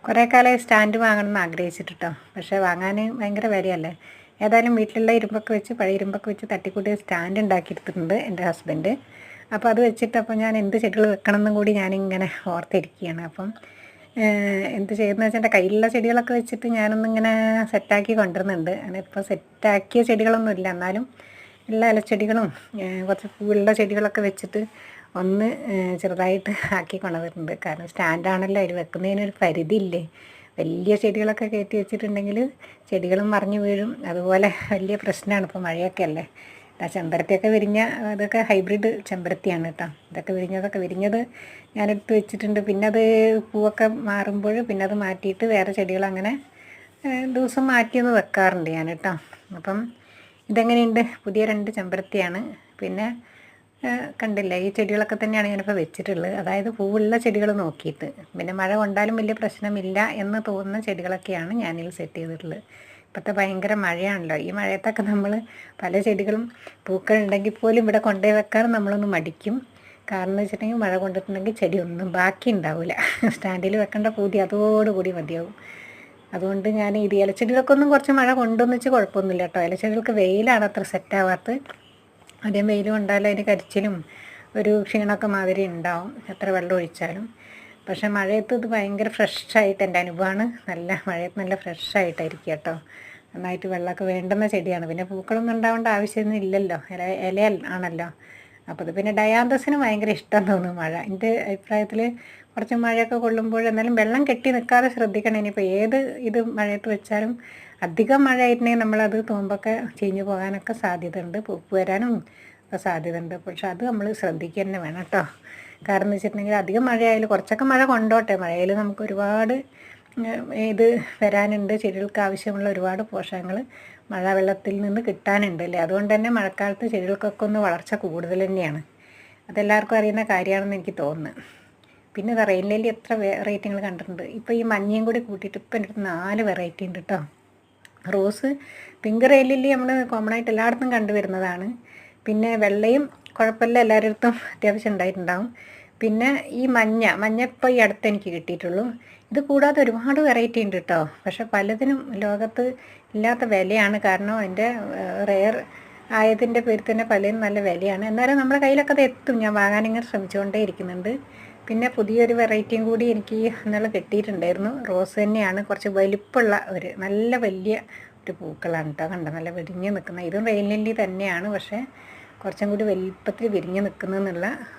കുറേ കാലമായി സ്റ്റാൻഡ് വാങ്ങണമെന്ന് ആഗ്രഹിച്ചിട്ട് കേട്ടോ. പക്ഷേ വാങ്ങാൻ ഭയങ്കര വിലയല്ലേ. ഏതായാലും വീട്ടിലുള്ള ഇരുമ്പൊക്കെ വെച്ച് പഴയ ഇരുമ്പൊക്കെ വെച്ച് തട്ടിക്കൂട്ടി സ്റ്റാൻഡ് ഉണ്ടാക്കിയെടുത്തിട്ടുണ്ട് എൻ്റെ ഹസ്ബൻഡ്. അപ്പോൾ അത് വെച്ചിട്ട് അപ്പോൾ ഞാൻ എന്ത് ചെടികൾ വെക്കണം എന്നും കൂടി ഞാനിങ്ങനെ ഓർത്തിരിക്കുകയാണ്. അപ്പം എന്ത് ചെയ്യുന്നത് വെച്ചാൽ എൻ്റെ കയ്യിലുള്ള ചെടികളൊക്കെ വെച്ചിട്ട് ഞാനൊന്നിങ്ങനെ സെറ്റാക്കി കൊണ്ടുവരുന്നുണ്ട്. അങ്ങനെ ഇപ്പോൾ സെറ്റാക്കിയ ചെടികളൊന്നും ഇല്ല, എന്നാലും എല്ലാ ഇലച്ചെടികളും കുറച്ച് പൂവുള്ള ചെടികളൊക്കെ വെച്ചിട്ട് ഒന്ന് ചെറുതായിട്ട് ആക്കി കൊണ്ടുവന്നിട്ടുണ്ട്. കാരണം സ്റ്റാൻഡാണല്ലോ, അതിൽ വെക്കുന്നതിനൊരു പരിധിയില്ലേ. വലിയ ചെടികളൊക്കെ കയറ്റി വെച്ചിട്ടുണ്ടെങ്കിൽ ചെടികളും മറിഞ്ഞു വീഴും. അതുപോലെ വലിയ പ്രശ്നമാണ്. ഇപ്പോൾ മഴയൊക്കെ അല്ലേ. ചെമ്പരത്തിയൊക്കെ വിരിഞ്ഞ അതൊക്കെ ഹൈബ്രിഡ് ചെമ്പരത്തിയാണ് കേട്ടോ. ഇതൊക്കെ വിരിഞ്ഞത് ഞാനെടുത്ത് വെച്ചിട്ടുണ്ട്. പിന്നെ അത് പൂവൊക്കെ മാറുമ്പോൾ പിന്നെ അത് മാറ്റിയിട്ട് വേറെ ചെടികൾ അങ്ങനെ ദിവസം മാറ്റിയൊന്ന് വെക്കാറുണ്ട് ഞാൻ കേട്ടോ. അപ്പം ഇതെങ്ങനെയുണ്ട്? പുതിയ 2 ചെമ്പരത്തിയാണ്. പിന്നെ കണ്ടില്ല, ഈ ചെടികളൊക്കെ തന്നെയാണ് ഞാനിപ്പോൾ വെച്ചിട്ടുള്ളത്. അതായത് പൂവുള്ള ചെടികൾ നോക്കിയിട്ട്. പിന്നെ മഴ കൊണ്ടാലും വലിയ പ്രശ്നമില്ല എന്ന് തോന്നുന്ന ചെടികളൊക്കെയാണ് ഞാനിൽ സെറ്റ് ചെയ്തിട്ടുള്ളത്. ഇപ്പോഴത്തെ ഭയങ്കര മഴയാണല്ലോ. ഈ മഴയത്തൊക്കെ നമ്മൾ പല ചെടികളും പൂക്കൾ ഉണ്ടെങ്കിൽ പോലും ഇവിടെ കൊണ്ടുപോയി വെക്കാൻ നമ്മളൊന്ന് മടിക്കും. കാരണം എന്ന് വെച്ചിട്ടുണ്ടെങ്കിൽ മഴ കൊണ്ടിട്ടുണ്ടെങ്കിൽ ചെടി ഒന്നും ബാക്കി ഉണ്ടാവില്ല. സ്റ്റാൻഡിൽ വെക്കേണ്ട പൂതി അതോടുകൂടി മതിയാവും. അതുകൊണ്ട് ഞാൻ ഇത് ഇലച്ചെടികൾക്കൊന്നും കുറച്ച് മഴ കൊണ്ടുവന്ന് വെച്ച് കുഴപ്പമൊന്നുമില്ല കേട്ടോ. ഇലച്ചെടികൾക്ക് വെയിലാണ് അത്ര സെറ്റാവാത്തത്. ആദ്യം വെയിൽ കൊണ്ടാലും അതിന് കരിച്ചിലും ഒരു ക്ഷീണമൊക്കെ മാതിരി ഉണ്ടാവും എത്ര വെള്ളം ഒഴിച്ചാലും. പക്ഷേ മഴയത്ത് ഇത് ഭയങ്കര ഫ്രഷായിട്ട്, എൻ്റെ അനുഭവമാണ്. നല്ല മഴയത്ത് നല്ല ഫ്രഷായിട്ടായിരിക്കും കേട്ടോ. നന്നായിട്ട് വെള്ളമൊക്കെ വേണ്ടുന്ന ചെടിയാണ്. പിന്നെ പൂക്കളൊന്നും ഉണ്ടാവേണ്ട ആവശ്യമൊന്നും ഇല്ലല്ലോ, ഇല ആണല്ലോ. അപ്പോൾ അത് പിന്നെ ഡയാന്തസിന് ഭയങ്കര ഇഷ്ടം തോന്നും മഴ. എൻ്റെ അഭിപ്രായത്തിൽ കുറച്ച് മഴയൊക്കെ കൊള്ളുമ്പോൾ എന്നാലും വെള്ളം കെട്ടി നിൽക്കാതെ ശ്രദ്ധിക്കണം. ഇനിയിപ്പോൾ ഏത് ഇത് മഴയത്ത് വെച്ചാലും അധികം മഴ ആയിട്ടുണ്ടെങ്കിൽ നമ്മളത് തൂമ്പൊക്കെ ചീഞ്ഞു പോകാനൊക്കെ സാധ്യതയുണ്ട്, പൂപ്പ് വരാനും ഒക്കെ സാധ്യതയുണ്ട്. പക്ഷെ അത് നമ്മൾ ശ്രദ്ധിക്കുക തന്നെ വേണം കേട്ടോ. കാരണം എന്ന് വെച്ചിട്ടുണ്ടെങ്കിൽ അധികം മഴയായാലും കുറച്ചൊക്കെ മഴ കൊണ്ടോട്ടെ. മഴയിൽ നമുക്ക് ഒരുപാട് ഇത് വരാനുണ്ട്. ചെടികൾക്ക് ആവശ്യമുള്ള ഒരുപാട് പോഷകങ്ങൾ മഴവെള്ളത്തിൽ നിന്ന് കിട്ടാനുണ്ട് അല്ലേ. അതുകൊണ്ട് തന്നെ മഴക്കാലത്ത് ചെടികൾക്കൊക്കെ ഒന്ന് വളർച്ച കൂടുതൽ തന്നെയാണ്. അതെല്ലാവർക്കും അറിയുന്ന കാര്യമാണെന്ന് എനിക്ക് തോന്നുന്നു. പിന്നെ ഇത് റെയിൻ ലില്ലി എത്ര വെറൈറ്റി നിങ്ങൾ കണ്ടിട്ടുണ്ട്. ഇപ്പോൾ ഈ മഞ്ഞയും കൂടി കൂട്ടിയിട്ട് ഇപ്പം എൻ്റെ അടുത്ത് 4 വെറൈറ്റി ഉണ്ട് കേട്ടോ. റോസ്, പിങ്ക് റെയിൻ ലില്ലി നമ്മൾ കോമൺ ആയിട്ട് എല്ലായിടത്തും കണ്ടുവരുന്നതാണ്. പിന്നെ വെള്ളയും കുഴപ്പമില്ല, എല്ലാവരുടെ അടുത്തും അത്യാവശ്യം ഉണ്ടായിട്ടുണ്ടാവും. പിന്നെ ഈ മഞ്ഞ ഇപ്പോൾ ഈ അടുത്ത് എനിക്ക് കിട്ടിയിട്ടുള്ളൂ. ഇത് കൂടാതെ ഒരുപാട് വെറൈറ്റി ഉണ്ട് കേട്ടോ. പക്ഷെ പലതിനും ലോകത്ത് ഇല്ലാത്ത വിലയാണ്. കാരണം അതിൻ്റെ റെയർ ആയതിൻ്റെ പേരിൽ തന്നെ പലതിനും നല്ല വിലയാണ്. എന്നാലും നമ്മുടെ കയ്യിലൊക്കെ അത് എത്തും. ഞാൻ വാങ്ങാനിങ്ങനെ ശ്രമിച്ചുകൊണ്ടേ ഇരിക്കുന്നുണ്ട്. പിന്നെ പുതിയൊരു വെറൈറ്റിയും കൂടി എനിക്ക് ഇന്നലെ കിട്ടിയിട്ടുണ്ടായിരുന്നു. റോസ് തന്നെയാണ്, കുറച്ച് വലിപ്പമുള്ള ഒരു നല്ല വലിയ ഒരു പൂക്കളാണ് കേട്ടോ. കണ്ടോ, നല്ല വിരിഞ്ഞ് നിൽക്കുന്ന. ഇതും റെയിൻ ലില്ലി തന്നെയാണ്, പക്ഷേ കുറച്ചും കൂടി വലിപ്പത്തിൽ വിരിഞ്ഞ് നിൽക്കുന്നതെന്നുള്ള